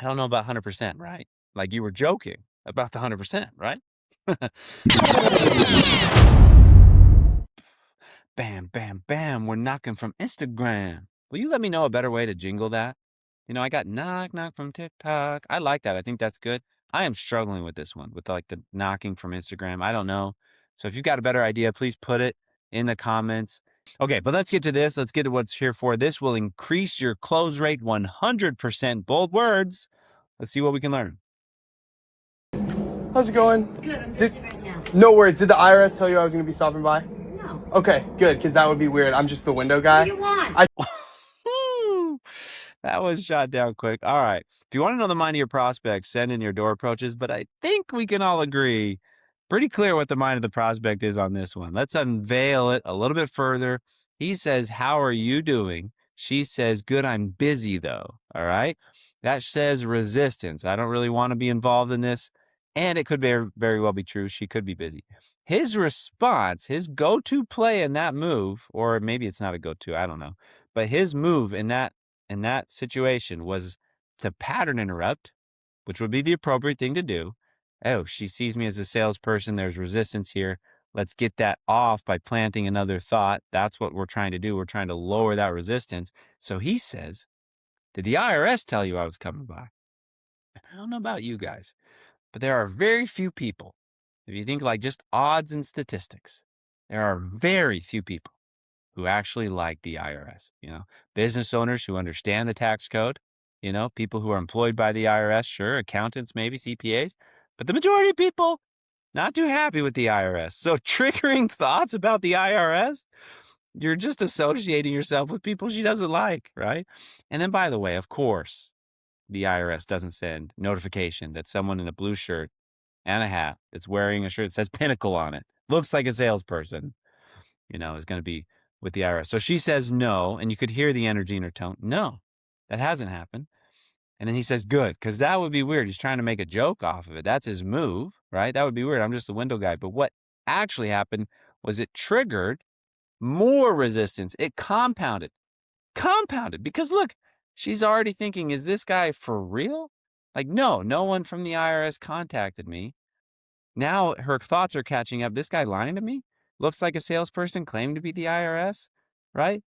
I don't know about 100%, right? Like you were joking about the 100%, right? Bam, bam, bam. We're knocking from Instagram. Will you let me know a better way to jingle that? I got knock, knock from TikTok. I like that. I think that's good. I am struggling with this one, with like the knocking from Instagram. I don't know. So if you've got a better idea, please put it in the comments. Okay, but let's get to this. Let's get to what's here for. This will increase your close rate 100%. Bold words. Let's see what we can learn. How's it going? Good, I'm busy right now. No worries. Did the IRS tell you I was going to be stopping by? No. Okay, good, because that would be weird. I'm just the window guy. What do you want? That was shot down quick. All right. If you want to know the mind of your prospect, send in your door approaches, but I think we can all agree pretty clear what the mind of the prospect is on this one. Let's unveil it a little bit further. He says, "How are you doing?" She says, "Good, I'm busy though." All right. That says resistance. I don't really want to be involved in this. And it could very well be true. She could be busy. His response, his go-to play in that move, or maybe it's not a go-to, I don't know. But his move in that situation was to pattern interrupt, which would be the appropriate thing to do. Oh, she sees me as a salesperson. There's resistance here. Let's get that off by planting another thought. That's what we're trying to do. We're trying to lower that resistance. So he says, "Did the IRS tell you I was coming by?" And I don't know about you guys, but there are very few people, if you think like just odds and statistics, there are very few people who actually like the IRS. Business owners who understand the tax code, people who are employed by the IRS, sure, accountants, maybe CPAs, but the majority of people not too happy with the IRS. So triggering thoughts about the IRS, you're just associating yourself with people she doesn't like, right? And then, by the way, of course, the IRS doesn't send notification that someone in a blue shirt and a hat that's wearing a shirt that says Pinnacle on it, looks like a salesperson, is going to be with the IRS. So she says no, and you could hear the energy in her tone. No, that hasn't happened. And then he says, good, because that would be weird. He's trying to make a joke off of it. That's his move, right? That would be weird. I'm just a window guy. But what actually happened was it triggered more resistance. It compounded because look, she's already thinking, is this guy for real? Like, no one from the IRS contacted me. Now her thoughts are catching up. This guy lying to me? Looks like a salesperson claiming to be the IRS, right?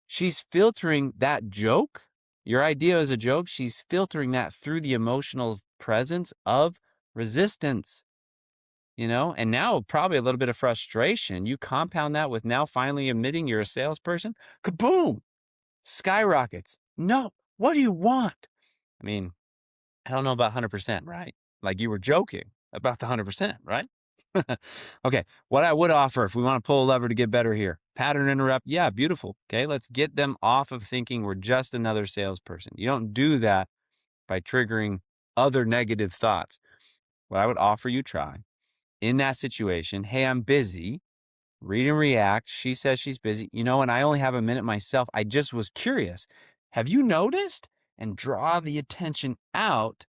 She's filtering that joke. Your idea is a joke. She's filtering that through the emotional presence of resistance, and now probably a little bit of frustration. You compound that with now finally admitting you're a salesperson. Kaboom! Skyrockets. No, what do you want? I mean, I don't know about 100%, right? Like you were joking about the 100%, right? Okay, what I would offer if we want to pull a lever to get better here, pattern interrupt. Yeah, beautiful. Okay, let's get them off of thinking we're just another salesperson. You don't do that by triggering other negative thoughts. What I would offer you try in that situation, hey, I'm busy. Read and react. She says she's busy. And I only have a minute myself. I just was curious. Have you noticed? And draw the attention out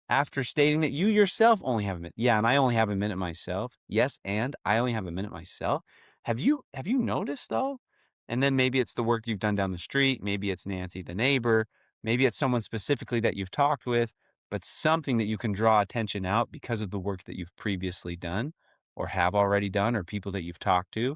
after stating that you yourself only have a minute. Yeah, and I only have a minute myself. Yes, and I only have a minute myself. Have you noticed though? And then maybe it's the work you've done down the street. Maybe it's Nancy, the neighbor. Maybe it's someone specifically that you've talked with, but something that you can draw attention out because of the work that you've previously done or have already done or people that you've talked to,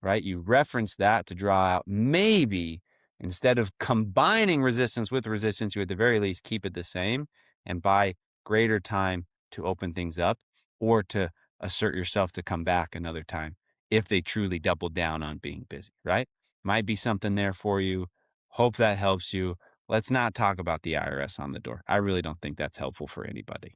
right? You reference that to draw out maybe instead of combining resistance with resistance, you at the very least keep it the same and buy greater time to open things up or to assert yourself to come back another time if they truly double down on being busy, right? Might be something there for you. Hope that helps you. Let's not talk about the IRS on the door. I really don't think that's helpful for anybody.